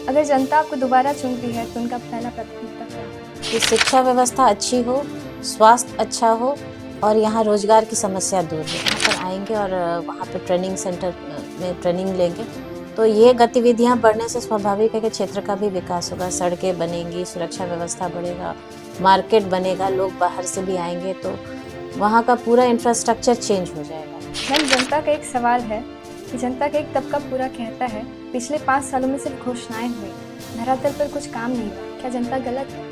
अगर जनता आपको दोबारा चुनती है तो उनका पहला प्राथमिकता क्या है? कि शिक्षा व्यवस्था अच्छी हो, स्वास्थ्य अच्छा हो और यहाँ रोजगार की समस्या दूर हो। यहाँ पर आएंगे और वहाँ पे ट्रेनिंग सेंटर में ट्रेनिंग लेंगे तो ये गतिविधियाँ बढ़ने से स्वाभाविक है कि क्षेत्र का भी विकास होगा, सड़कें बनेंगी, सुरक्षा व्यवस्था बढ़ेगा, मार्केट बनेगा, लोग बाहर से भी आएंगे तो वहाँ का पूरा इंफ्रास्ट्रक्चर चेंज हो जाएगा। मैम, जनता का एक सवाल है कि जनता का एक तबका पूरा कहता है पिछले 5 सालों में सिर्फ घोषणाएं हुई, धरातल पर कुछ काम नहीं हुआ। क्या जनता गलत है?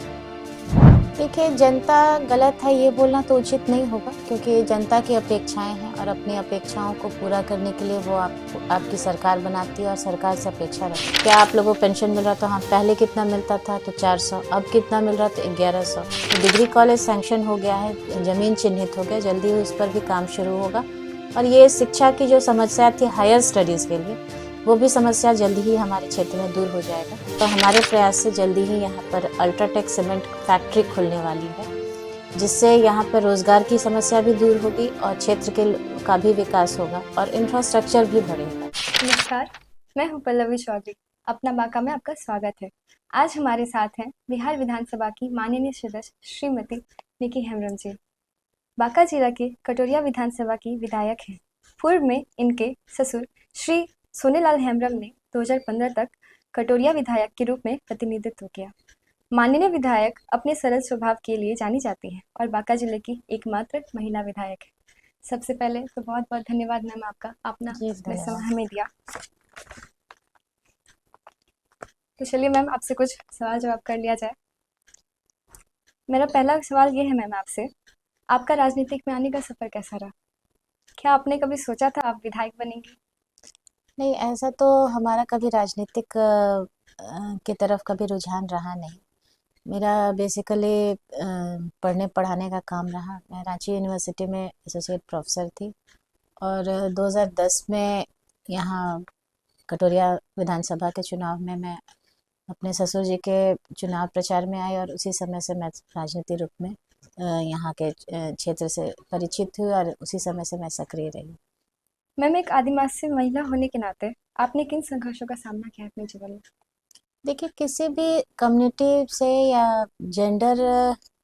देखिए, जनता गलत है ये बोलना तो उचित नहीं होगा, क्योंकि जनता की अपेक्षाएं हैं और अपनी अपेक्षाओं को पूरा करने के लिए वो आपकी सरकार बनाती है और सरकार से अपेक्षा रखती है। क्या आप लोगों को पेंशन मिल रहा था? हाँ, पहले कितना मिलता था? तो 400। अब कितना मिल रहा था? 1100। तो डिग्री कॉलेज सैंक्शन हो गया है, जमीन चिन्हित हो गया, जल्दी उस पर भी काम शुरू होगा। और ये शिक्षा की जो समस्या थी हायर स्टडीज़ के लिए, वो भी समस्या जल्दी ही हमारे क्षेत्र में दूर हो जाएगा। तो हमारे प्रयास से जल्दी ही यहाँ पर अल्ट्राटेक सीमेंट फैक्ट्री खुलने वाली है, जिससे यहाँ पर रोजगार की समस्या भी दूर होगी और क्षेत्र के का भी विकास होगा और इंफ्रास्ट्रक्चर भी बढ़ेगा। नमस्कार, मैं हूँ पल्लवी चौधरी। अपना बांका में आपका स्वागत है। आज हमारे साथ हैं बिहार विधानसभा की माननीय सदस्य श्रीमती निकी हेम्ब्रम जी। बांका जिला के कटोरिया विधानसभा की विधायक हैं। पूर्व में इनके ससुर श्री सोनेलाल हेम्ब्रम ने 2015 तक कटोरिया विधायक के रूप में प्रतिनिधित्व किया। माननीय विधायक अपने सरल स्वभाव के लिए जानी जाती हैं और बांका जिले की एकमात्र महिला विधायक है। सबसे पहले तो बहुत बहुत धन्यवाद मैम आपका, अपना जी, अपने समय धन्यवाद। हमें दिया। तो चलिए मैम, आपसे कुछ सवाल जवाब कर लिया जाए। मेरा पहला सवाल ये है मैम आपसे, आपका राजनीतिक में आने का सफ़र कैसा रहा? क्या आपने कभी सोचा था आप विधायक बनेंगी? नहीं, ऐसा तो हमारा कभी राजनीतिक की तरफ कभी रुझान रहा नहीं। मेरा बेसिकली पढ़ने पढ़ाने का काम रहा। मैं रांची यूनिवर्सिटी में एसोसिएट प्रोफेसर थी और 2010 में यहाँ कटोरिया विधानसभा के चुनाव में मैं अपने ससुर जी के चुनाव प्रचार में आई और उसी समय से मैं राजनीति रूप में यहाँ के क्षेत्र से परिचित हुई और उसी समय से मैं सक्रिय रही। मैम, एक आदिवासी महिला होने के नाते आपने किन संघर्षों का सामना किया है अपने जीवन में? देखिए, किसी भी कम्युनिटी से या जेंडर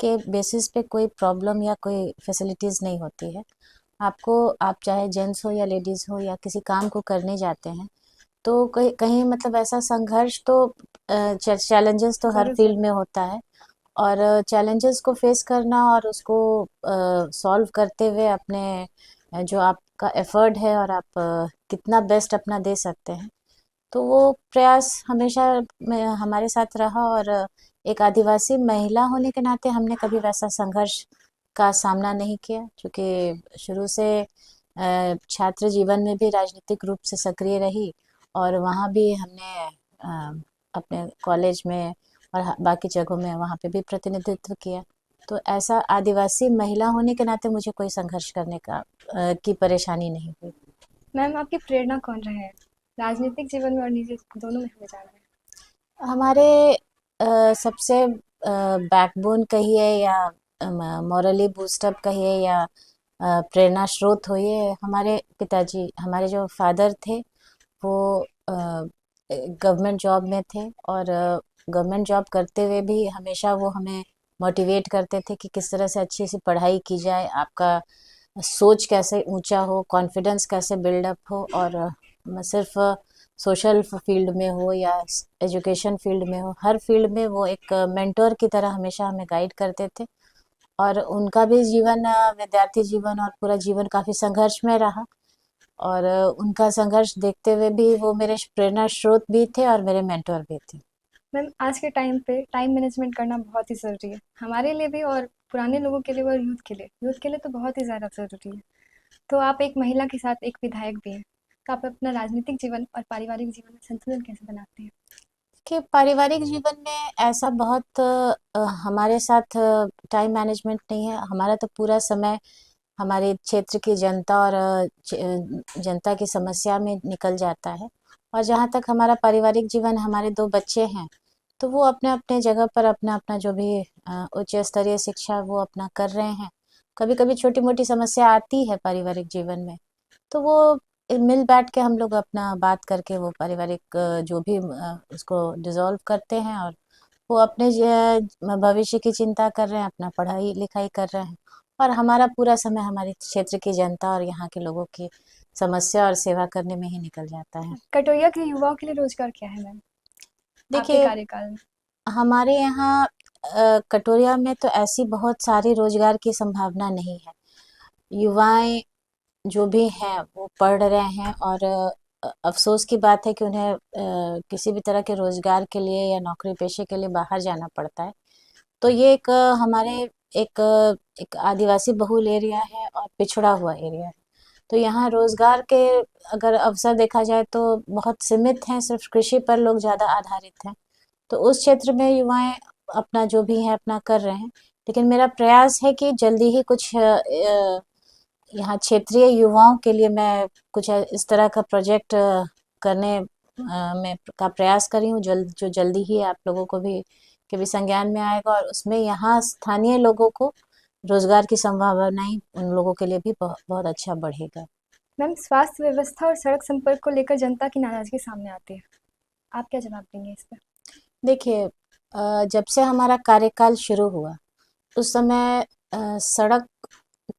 के बेसिस पे कोई प्रॉब्लम या कोई फैसिलिटीज़ नहीं होती है। आप चाहे जेंट्स हो या लेडीज़ हो या किसी काम को करने जाते हैं तो कहीं कहीं मतलब ऐसा संघर्ष तो चैलेंजेस तो हर ज़रूर फील्ड ज़रूर। में होता है। और चैलेंजेस को फेस करना और उसको सॉल्व करते हुए अपने जो आपका एफर्ट है और आप कितना बेस्ट अपना दे सकते हैं, तो वो प्रयास हमेशा हमारे साथ रहा। और एक आदिवासी महिला होने के नाते हमने कभी वैसा संघर्ष का सामना नहीं किया, क्योंकि शुरू से छात्र जीवन में भी राजनीतिक रूप से सक्रिय रही और वहाँ भी हमने अपने कॉलेज में और बाकी जगहों में वहाँ पे भी प्रतिनिधित्व किया। तो ऐसा आदिवासी महिला होने के नाते मुझे कोई संघर्ष करने की परेशानी नहीं हुई। मैम, आपकी प्रेरणा कौन रहे हैं राजनीतिक जीवन में और निजी दोनों में हमें जानना है। हमारे सबसे बैकबोन कहिए या मॉरली बूस्टअप कहिए या प्रेरणा स्रोत हो, ये हमारे पिताजी, हमारे जो फादर थे वो गवर्नमेंट जॉब में थे और गवर्नमेंट जॉब करते हुए भी हमेशा वो हमें मोटिवेट करते थे कि किस तरह से अच्छी सी पढ़ाई की जाए, आपका सोच कैसे ऊंचा हो, कॉन्फिडेंस कैसे बिल्डअप हो। और सिर्फ सोशल फील्ड में हो या एजुकेशन फील्ड में हो, हर फील्ड में वो एक मेंटोर की तरह हमेशा हमें गाइड करते थे। और उनका भी जीवन, विद्यार्थी जीवन और पूरा जीवन काफ़ी संघर्ष में रहा। और उनका संघर्ष देखते हुए भी वो मेरे प्रेरणा स्रोत भी थे और मेरे मेंटोर भी थे। मैम, आज के टाइम पे टाइम मैनेजमेंट करना बहुत ही ज़रूरी है, हमारे लिए भी और पुराने लोगों के लिए और यूथ के लिए तो बहुत ही ज़्यादा ज़रूरी है। तो आप एक महिला के साथ एक विधायक भी हैं, तो आप अपना राजनीतिक जीवन और पारिवारिक जीवन में संतुलन कैसे बनाते हैं? कि पारिवारिक जीवन में ऐसा बहुत हमारे साथ टाइम मैनेजमेंट नहीं है। हमारा तो पूरा समय हमारे क्षेत्र की जनता और जनता की समस्या में निकल जाता है। और जहाँ तक हमारा पारिवारिक जीवन, हमारे 2 बच्चे हैं, तो वो अपने-अपने जगह पर अपना-अपना जो भी उच्च स्तरीय शिक्षा वो अपना कर रहे हैं। कभी-कभी छोटी-मोटी समस्या आती है पारिवारिक जीवन में, तो वो मिल बैठ के हम लोग अपना बात करके वो पारिवारिक जो भी उसको डिसॉल्व करते हैं, और वो अपने भविष्य की चिंता कर रहे हैं, अपना पढ़ाई लिखाई कर रहे हैं, और हमारा पूरा समय हमारे क्षेत्र की जनता और यहाँ के लोगों की समस्या और सेवा करने में ही निकल जाता है। कटोरिया के युवाओं के लिए रोजगार क्या है मैम आपके देखिए, कार्यकाल में? हमारे यहाँ कटोरिया में तो ऐसी बहुत सारी रोजगार की संभावना नहीं है। युवाएं जो भी हैं वो पढ़ रहे हैं, और अफसोस की बात है कि उन्हें किसी भी तरह के रोजगार के लिए या नौकरी पेशे के लिए बाहर जाना पड़ता है। तो ये एक हमारे एक एक आदिवासी बहुल एरिया है और पिछड़ा हुआ एरिया है। तो यहाँ रोजगार के अगर अवसर देखा जाए तो बहुत सीमित हैं, सिर्फ कृषि पर लोग ज़्यादा आधारित हैं। तो उस क्षेत्र में युवाएं अपना जो भी है अपना कर रहे हैं। लेकिन मेरा प्रयास है कि जल्दी ही कुछ यहाँ क्षेत्रीय युवाओं के लिए मैं कुछ इस तरह का प्रोजेक्ट करने में का प्रयास करी हूँ, जो जल्दी ही आप लोगों को भी के भी संज्ञान में आएगा, और उसमें यहाँ स्थानीय लोगों को रोजगार की संभावनाएं उन लोगों के लिए भी बहुत बहुत अच्छा बढ़ेगा। मैम, स्वास्थ्य व्यवस्था और सड़क संपर्क को लेकर जनता की नाराजगी सामने आती है, आप क्या जवाब देंगे इस पर? देखिए, जब से हमारा कार्यकाल शुरू हुआ उस समय सड़क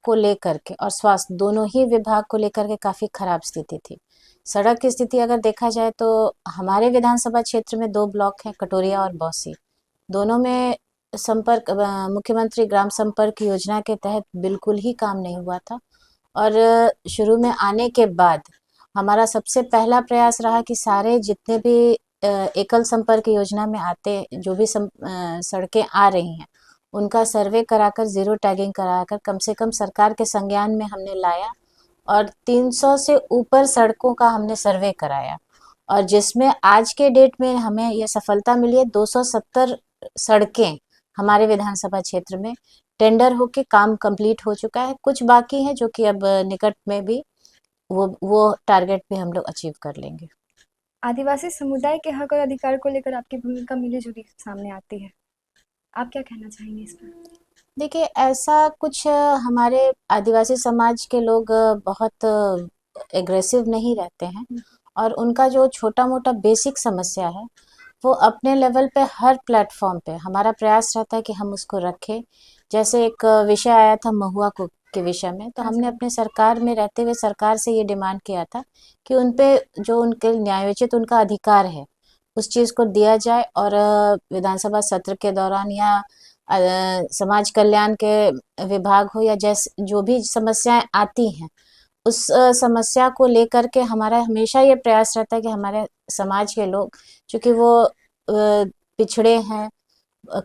को लेकर के और स्वास्थ्य दोनों ही विभाग को लेकर के काफी खराब स्थिति थी। सड़क की स्थिति अगर देखा जाए तो हमारे विधानसभा क्षेत्र में दो ब्लॉक हैं, कटोरिया और बौसी। दोनों में संपर्क मुख्यमंत्री ग्राम संपर्क योजना के तहत बिल्कुल ही काम नहीं हुआ था। और शुरू में आने के बाद हमारा सबसे पहला प्रयास रहा कि सारे जितने भी एकल संपर्क योजना में आते जो भी सड़कें आ रही हैं उनका सर्वे कराकर जीरो टैगिंग कराकर कम से कम सरकार के संज्ञान में हमने लाया, और 300 से ऊपर सड़कों का हमने सर्वे कराया, और जिसमें आज के डेट में हमें यह सफलता मिली है। 270 सड़कें हमारे विधानसभा क्षेत्र में टेंडर होके काम कंप्लीट हो चुका है। कुछ बाकी है जो कि अब निकट में भी वो टारगेट भी हम लोग अचीव कर लेंगे। आदिवासी समुदाय के हक और अधिकार को लेकर आपकी भूमिका मिली जुली सामने आती है, आप क्या कहना चाहेंगे इस पर? देखिए, ऐसा कुछ हमारे आदिवासी समाज के लोग बहुत एग्रेसिव नहीं रहते हैं, और उनका जो छोटा मोटा बेसिक समस्या है वो अपने लेवल पे हर प्लेटफॉर्म पे हमारा प्रयास रहता है कि हम उसको रखें। जैसे एक विषय आया था महुआ को के विषय में, तो हाँ हमने जी। अपने सरकार में रहते हुए सरकार से ये डिमांड किया था कि उन पे जो उनके न्यायोचित उनका अधिकार है उस चीज को दिया जाए, और विधानसभा सत्र के दौरान या समाज कल्याण के विभाग हो या जैसे जो भी समस्याएं आती हैं उस समस्या को लेकर के हमारा हमेशा ये प्रयास रहता है कि हमारे समाज के लोग, चूंकि वो पिछड़े हैं,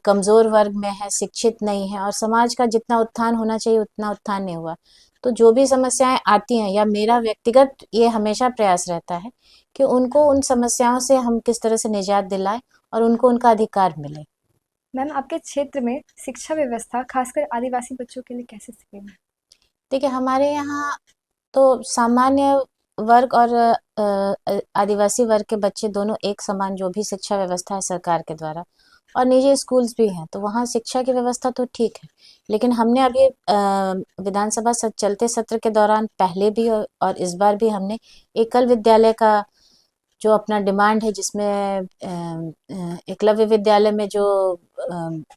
कमजोर वर्ग में है, शिक्षित नहीं है, और समाज का जितना उत्थान होना चाहिए उतना उत्थान नहीं हुआ। तो जो भी समस्याएं आती हैं, या मेरा व्यक्तिगत ये हमेशा प्रयास रहता है कि उनको उन समस्याओं से हम किस तरह से निजात दिलाएं और उनको उनका अधिकार मिले। मैम, आपके क्षेत्र में शिक्षा व्यवस्था खासकर आदिवासी बच्चों के लिए कैसे स्थिति है? देखिए, हमारे यहाँ तो सामान्य वर्ग और आदिवासी वर्ग के बच्चे दोनों एक समान जो भी शिक्षा व्यवस्था है सरकार के द्वारा, और निजी स्कूल्स भी हैं, तो वहाँ शिक्षा की व्यवस्था तो ठीक है। लेकिन हमने अभी विधानसभा चलते सत्र के दौरान पहले भी और इस बार भी हमने एकल विद्यालय का जो अपना डिमांड है, जिसमें एकलव्य विद्यालय में जो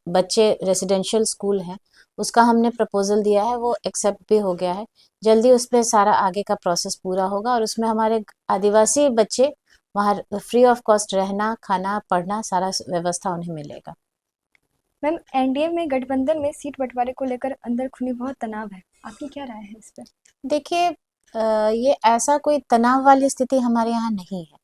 बच्चे रेसिडेंशियल स्कूल है उसका हमने प्रपोजल दिया है, वो एक्सेप्ट भी हो गया है। जल्दी उस पर सारा आगे का प्रोसेस पूरा होगा, और उसमें हमारे आदिवासी बच्चे वहाँ फ्री ऑफ कॉस्ट रहना खाना पढ़ना सारा व्यवस्था उन्हें मिलेगा। मैम, एनडीए में गठबंधन में सीट बंटवारे को लेकर अंदर खूनी बहुत तनाव है, आपकी क्या राय है इस पर? देखिए, ये ऐसा कोई तनाव वाली स्थिति हमारे यहाँ नहीं है,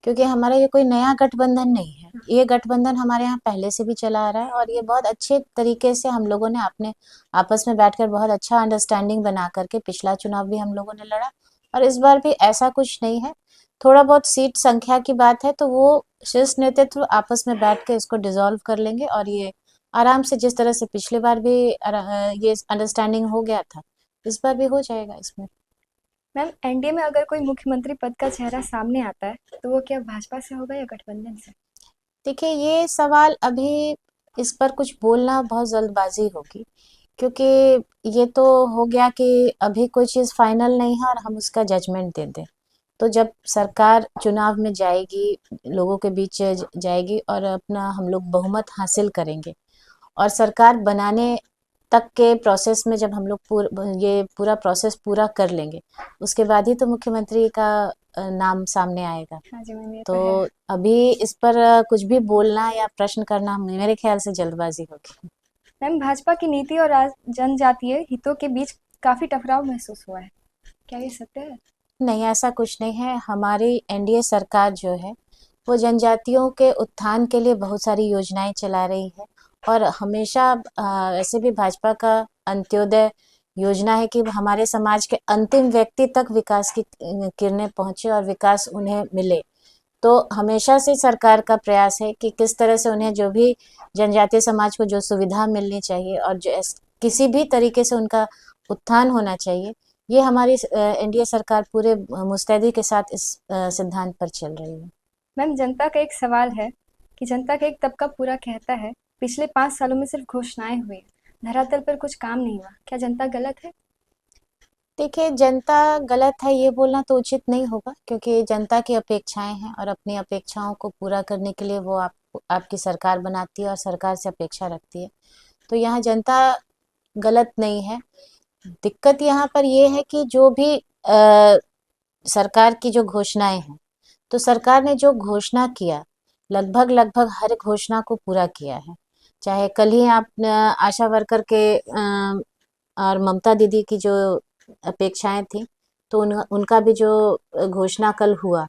क्योंकि हमारा ये कोई नया गठबंधन नहीं है। ये गठबंधन हमारे यहाँ पहले से भी चला आ रहा है, और ये बहुत अच्छे तरीके से हम लोगों ने अपने आपस में बैठकर बहुत अच्छा अंडरस्टैंडिंग बना करके पिछला चुनाव भी हम लोगों ने लड़ा, और इस बार भी ऐसा कुछ नहीं है। थोड़ा बहुत सीट संख्या की बात है तो वो शीर्ष नेतृत्व आपस में बैठ के इसको डिसॉल्व कर लेंगे, और ये आराम से जिस तरह से पिछली बार भी ये अंडरस्टैंडिंग हो गया था इस बार भी हो जाएगा इसमें। मैम, एनडीए में अगर कोई मुख्यमंत्री पद का चेहरा सामने आता है तो वो क्या भाजपा से होगा या गठबंधन से? देखिए, ये सवाल अभी इस पर कुछ बोलना बहुत जल्दबाजी होगी, क्योंकि ये तो हो गया कि अभी कोई चीज़ फाइनल नहीं है और हम उसका जजमेंट दे दें। तो जब सरकार चुनाव में जाएगी, लोगों के बीच जाएगी और अपना हम लोग बहुमत हासिल करेंगे और सरकार बनाने तक के प्रोसेस में जब हम लोग ये पूरा प्रोसेस पूरा कर लेंगे, उसके बाद ही तो मुख्यमंत्री का नाम सामने आएगा। हाँ जी मैम, ये तो तो है। अभी इस पर कुछ भी बोलना या प्रश्न करना मेरे ख्याल से जल्दबाजी होगी। मैम, भाजपा की नीति और जनजातीय हितों के बीच काफ़ी टकराव महसूस हुआ है, क्या ये सत्य है? नहीं, ऐसा कुछ नहीं है। हमारी एनडीए सरकार जो है, वो जनजातियों के उत्थान के लिए बहुत सारी योजनाएं चला रही है और हमेशा वैसे भी भाजपा का अंत्योदय योजना है कि हमारे समाज के अंतिम व्यक्ति तक विकास की किरणें पहुंचे और विकास उन्हें मिले। तो हमेशा से सरकार का प्रयास है कि किस तरह से उन्हें जो भी जनजातीय समाज को जो सुविधा मिलनी चाहिए और जो किसी भी तरीके से उनका उत्थान होना चाहिए, ये हमारी एनडीए सरकार पूरे मुस्तैदी के साथ इस सिद्धांत पर चल रही है। मैम, जनता का एक सवाल है कि जनता का एक तबका पूरा कहता है पिछले 5 सालों में सिर्फ घोषणाएं हुई, धरातल पर कुछ काम नहीं हुआ। क्या जनता गलत है? देखिए, जनता गलत है ये बोलना तो उचित नहीं होगा, क्योंकि जनता की अपेक्षाएं हैं और अपनी अपेक्षाओं को पूरा करने के लिए वो आपकी सरकार बनाती है और सरकार से अपेक्षा रखती है। तो यहाँ जनता गलत नहीं है। दिक्कत यहाँ पर ये है कि जो भी सरकार की जो घोषणाएं हैं, तो सरकार ने जो घोषणा किया, लगभग लगभग हर घोषणा को पूरा किया है। चाहे कल ही आप आशा वर्कर के और ममता दीदी की जो अपेक्षाएं थी, तो उनका भी जो घोषणा कल हुआ,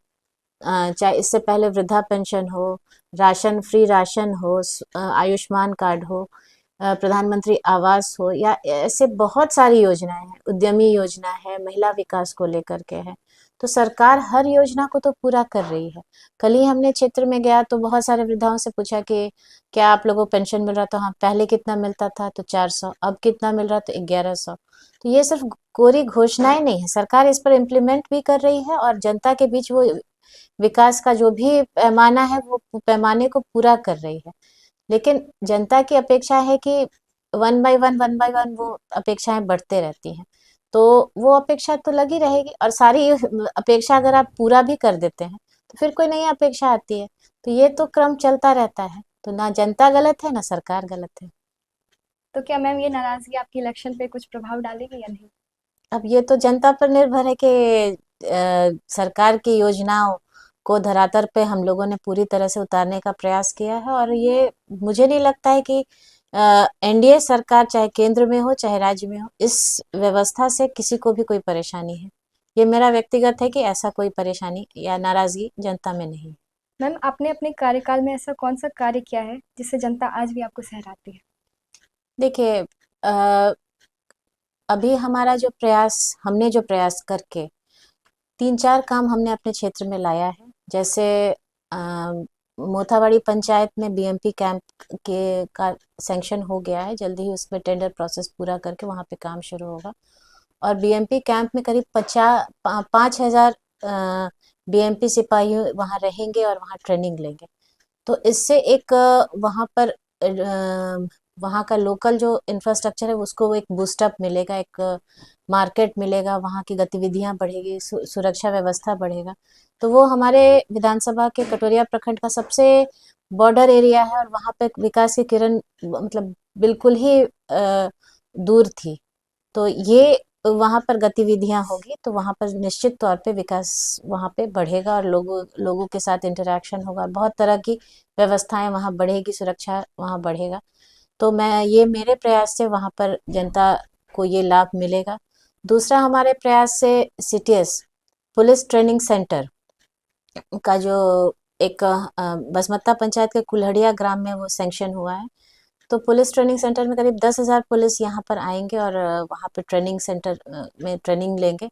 चाहे इससे पहले वृद्धा पेंशन हो, राशन फ्री राशन हो, आयुष्मान कार्ड हो, प्रधानमंत्री आवास हो, या ऐसे बहुत सारी योजनाएं हैं, उद्यमी योजना है, महिला विकास को लेकर के है। तो सरकार हर योजना को तो पूरा कर रही है। कल ही हमने क्षेत्र में गया तो बहुत सारे वृद्धाओं से पूछा कि क्या आप लोगों को पेंशन मिल रहा? तो हाँ, पहले कितना मिलता था? तो 400। अब कितना मिल रहा? तो 1100। तो ये सिर्फ कोरी घोषणाएं नहीं है, सरकार इस पर इम्प्लीमेंट भी कर रही है और जनता के बीच वो विकास का जो भी पैमाना है, वो पैमाने को पूरा कर रही है। लेकिन जनता की अपेक्षा है कि वन बाय वन वो अपेक्षाएं बढ़ते रहती हैं। तो वो अपेक्षा तो लगी रहेगी और सारी अपेक्षा अगर आप पूरा भी कर देते हैं, तो फिर कोई नई अपेक्षा आती है। तो ये तो क्रम चलता रहता है। तो ना जनता गलत है, ना सरकार गलत है। तो क्या मैम ये नाराजगी आपके इलेक्शन पे कुछ प्रभाव डालेगी या नहीं? अब ये तो जनता पर निर्भर है कि सरकार की योजनाओं को धरातल पे हम लोगों ने पूरी तरह से उतारने का प्रयास किया है और ये मुझे नहीं लगता है कि एनडीए सरकार चाहे केंद्र में हो चाहे राज्य में हो, इस व्यवस्था से किसी को भी कोई परेशानी है। ये मेरा व्यक्तिगत है कि ऐसा कोई परेशानी या नाराजगी जनता में नहीं है। मैम, आपने अपने कार्यकाल में ऐसा कौन सा कार्य किया है जिससे जनता आज भी आपको सहराती है? देखिए, अ, अभी हमारा जो प्रयास, हमने जो प्रयास करके 3-4 काम हमने अपने क्षेत्र में लाया है। जैसे अ, मोथावाड़ी पंचायत में बीएमपी कैंप के का सैंक्शन हो गया है। जल्दी ही उसमें टेंडर प्रोसेस पूरा करके वहाँ पे काम शुरू होगा और बीएमपी कैंप में करीब 5,000 बीएमपी सिपाही वहाँ रहेंगे और वहाँ ट्रेनिंग लेंगे। तो इससे एक वहाँ पर वहाँ का लोकल जो इंफ्रास्ट्रक्चर है उसको एक बूस्टअप मिलेगा, एक मार्केट मिलेगा, वहाँ की गतिविधियां बढ़ेगी, सुरक्षा व्यवस्था बढ़ेगा। तो वो हमारे विधानसभा के कटोरिया प्रखंड का सबसे बॉर्डर एरिया है और वहाँ पे विकास की किरण मतलब बिल्कुल ही दूर थी। तो ये वहाँ पर गतिविधियां होगी तो वहाँ पर निश्चित तौर पे विकास वहाँ पे बढ़ेगा और लोगों लोगों के साथ इंटरेक्शन होगा, बहुत तरह की व्यवस्थाएं वहाँ बढ़ेगी, सुरक्षा वहाँ बढ़ेगा। तो मैं ये मेरे प्रयास से वहाँ पर जनता को ये लाभ मिलेगा। दूसरा, हमारे प्रयास से सीटीएस पुलिस ट्रेनिंग सेंटर का जो एक बसमत्ता पंचायत के कुल्हड़िया ग्राम में वो सैंक्शन हुआ है। तो पुलिस ट्रेनिंग सेंटर में करीब 10,000 पुलिस यहाँ पर आएंगे और वहाँ पे ट्रेनिंग सेंटर में ट्रेनिंग लेंगे।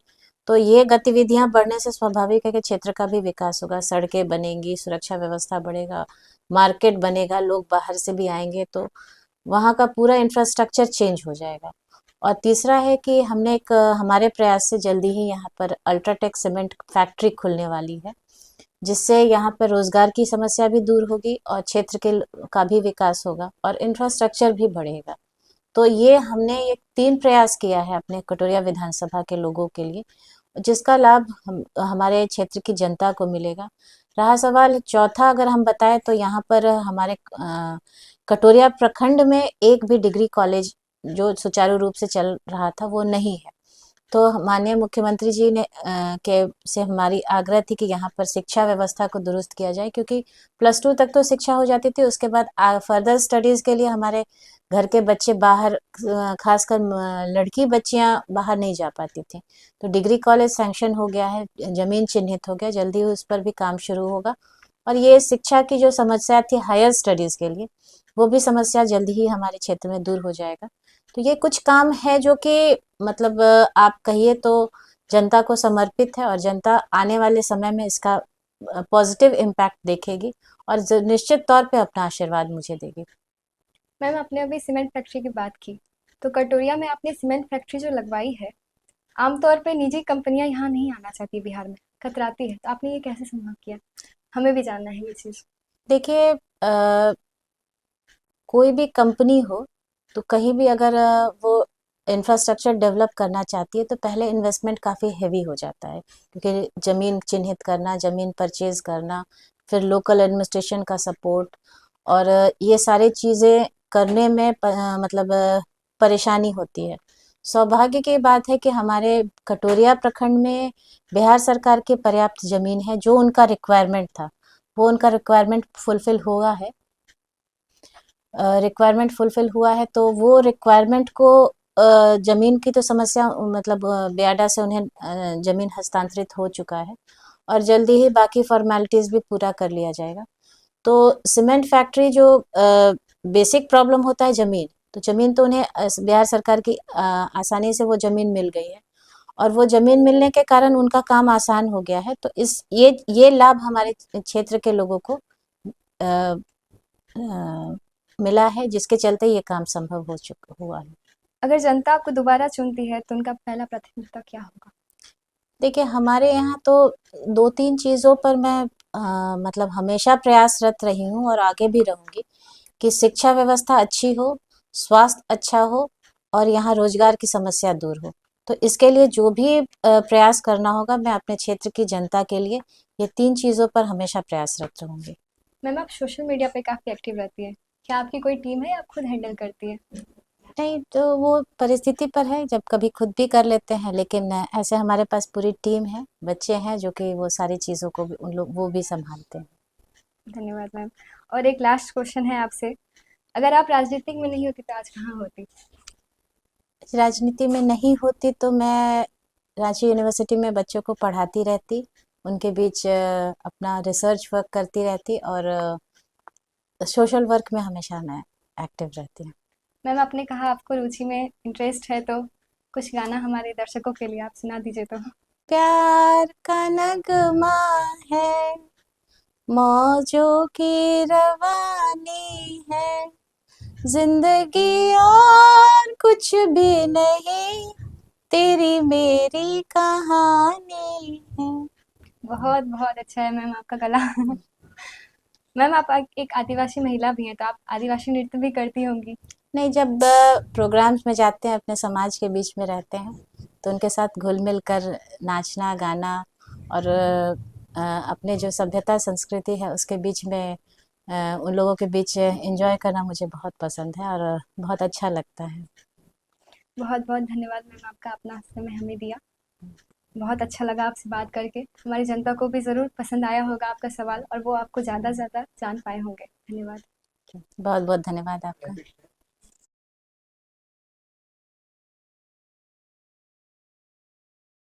तो ये गतिविधियां बढ़ने से स्वाभाविक है कि क्षेत्र का भी विकास होगा, सड़कें बनेंगी, सुरक्षा व्यवस्था बढ़ेगा, मार्केट बनेगा, लोग बाहर से भी आएंगे, तो वहाँ का पूरा इंफ्रास्ट्रक्चर चेंज हो जाएगा। और तीसरा है कि हमने एक हमारे प्रयास से जल्दी ही यहाँ पर अल्ट्राटेक सीमेंट फैक्ट्री खुलने वाली है, जिससे यहाँ पर रोजगार की समस्या भी दूर होगी और क्षेत्र के का भी विकास होगा और इंफ्रास्ट्रक्चर भी बढ़ेगा। तो ये हमने ये 3 प्रयास किया है अपने कटोरिया विधानसभा के लोगों के लिए जिसका लाभ हमारे क्षेत्र की जनता को मिलेगा। रहा सवाल चौथा, अगर हम बताएं तो यहाँ पर हमारे कटोरिया प्रखंड में एक भी डिग्री कॉलेज जो सुचारू रूप से चल रहा था वो नहीं है। तो माननीय मुख्यमंत्री जी ने के से हमारी आग्रह थी कि यहाँ पर शिक्षा व्यवस्था को दुरुस्त किया जाए, क्योंकि +2 तक तो शिक्षा हो जाती थी, उसके बाद फर्दर स्टडीज के लिए हमारे घर के बच्चे बाहर, खासकर लड़की बच्चियां बाहर नहीं जा पाती थी। तो डिग्री कॉलेज सैंक्शन हो गया है, जमीन चिन्हित हो गया, जल्दी उस पर भी काम शुरू होगा। और ये शिक्षा की जो समस्या थी हायर स्टडीज के लिए, वो भी समस्या जल्दी ही हमारे क्षेत्र में दूर हो जाएगा। तो ये कुछ काम है जो कि मतलब आप कहिए तो जनता को समर्पित है, और जनता आने वाले समय में इसका पॉजिटिव इम्पैक्ट देखेगी और निश्चित तौर पे अपना आशीर्वाद मुझे देगी। मैम, आपने अभी सीमेंट फैक्ट्री की बात की, तो कटोरिया में आपने सीमेंट फैक्ट्री जो लगवाई है, आमतौर पे निजी कंपनियां यहाँ नहीं आना चाहती, बिहार में कतराती है, तो आपने ये कैसे संभव किया? हमें भी जानना है ये चीज़। देखिए, कोई भी कंपनी हो तो कहीं भी अगर वो इंफ्रास्ट्रक्चर डेवलप करना चाहती है तो पहले इन्वेस्टमेंट काफ़ी हैवी हो जाता है, क्योंकि ज़मीन चिन्हित करना, ज़मीन परचेज करना, फिर लोकल एडमिनिस्ट्रेशन का सपोर्ट, और ये सारी चीज़ें करने में मतलब परेशानी होती है। सौभाग्य की बात है कि हमारे कटोरिया प्रखंड में बिहार सरकार की पर्याप्त ज़मीन है, जो उनका रिक्वायरमेंट था वो उनका रिक्वायरमेंट फुलफिल हुआ है। रिक्वायरमेंट फुलफिल हुआ है, तो वो रिक्वायरमेंट को ज़मीन की तो समस्या, मतलब बेयाडा से उन्हें ज़मीन हस्तांतरित हो चुका है, और जल्दी ही बाकी फॉर्मेलिटीज़ भी पूरा कर लिया जाएगा। तो सीमेंट फैक्ट्री जो बेसिक प्रॉब्लम होता है ज़मीन, तो ज़मीन तो उन्हें बिहार सरकार की आसानी से वो ज़मीन मिल गई है, और वो ज़मीन मिलने के कारण उनका काम आसान हो गया है। तो इस ये लाभ हमारे क्षेत्र के लोगों को अ, अ, मिला है, जिसके चलते ये काम संभव हो चुका हुआ है। अगर जनता आपको दोबारा चुनती है तो उनका पहला प्राथमिकता क्या होगा? देखिए, हमारे यहाँ तो 2-3 चीज़ों पर मैं मतलब हमेशा प्रयासरत रही हूँ और आगे भी रहूँगी, कि शिक्षा व्यवस्था अच्छी हो, स्वास्थ्य अच्छा हो, और यहाँ रोजगार की समस्या दूर हो। तो इसके लिए जो भी प्रयास करना होगा, मैं अपने क्षेत्र की जनता के लिए ये 3 चीज़ों पर हमेशा प्रयासरत रहूँगी। मैम, आप सोशल मीडिया पे काफ़ी एक्टिव रहती है, क्या आपकी कोई टीम है या आप खुद हैंडल करती है? नहीं, तो वो परिस्थिति पर है, जब कभी खुद भी कर लेते हैं, लेकिन ऐसे हमारे पास पूरी टीम है, बच्चे हैं जो कि वो सारी चीज़ों को भी उन लोग वो भी सँभालते हैं। धन्यवाद मैम। और एक लास्ट क्वेश्चन है आपसे, अगर आप राजनीतिक में नहीं होती तो आज कहाँ होती? राजनीति में नहीं होती तो मैं रांची यूनिवर्सिटी में बच्चों को पढ़ाती रहती, उनके बीच अपना रिसर्च वर्क करती रहती, और सोशल वर्क में हमेशा मैं एक्टिव रहती हूँ। मैम, आपने कहा आपको रुचि में इंटरेस्ट है, तो कुछ गाना हमारे दर्शकों के लिए आप सुना दीजिए तो। प्यार का नगमा है, मौजों की रवानी है, जिंदगी और कुछ भी नहीं, तेरी मेरी कहानी है। बहुत बहुत अच्छा है मैम आपका गला। मैम, आप एक आदिवासी महिला भी हैं, तो आप आदिवासी नृत्य भी करती होंगी। नहीं, जब प्रोग्राम्स में जाते हैं, अपने समाज के बीच में रहते हैं, तो उनके साथ घुल मिल कर नाचना गाना, और अपने जो सभ्यता संस्कृति है उसके बीच में उन लोगों के बीच एंजॉय करना मुझे बहुत पसंद है, और बहुत अच्छा लगता है। बहुत बहुत धन्यवाद मैम, आपका अपना समय हमें दिया। बहुत अच्छा लगा आपसे बात करके। हमारी जनता को भी ज़रूर पसंद आया होगा आपका सवाल, और वो आपको ज़्यादा से ज़्यादा जान पाए होंगे। धन्यवाद। बहुत बहुत धन्यवाद आपका।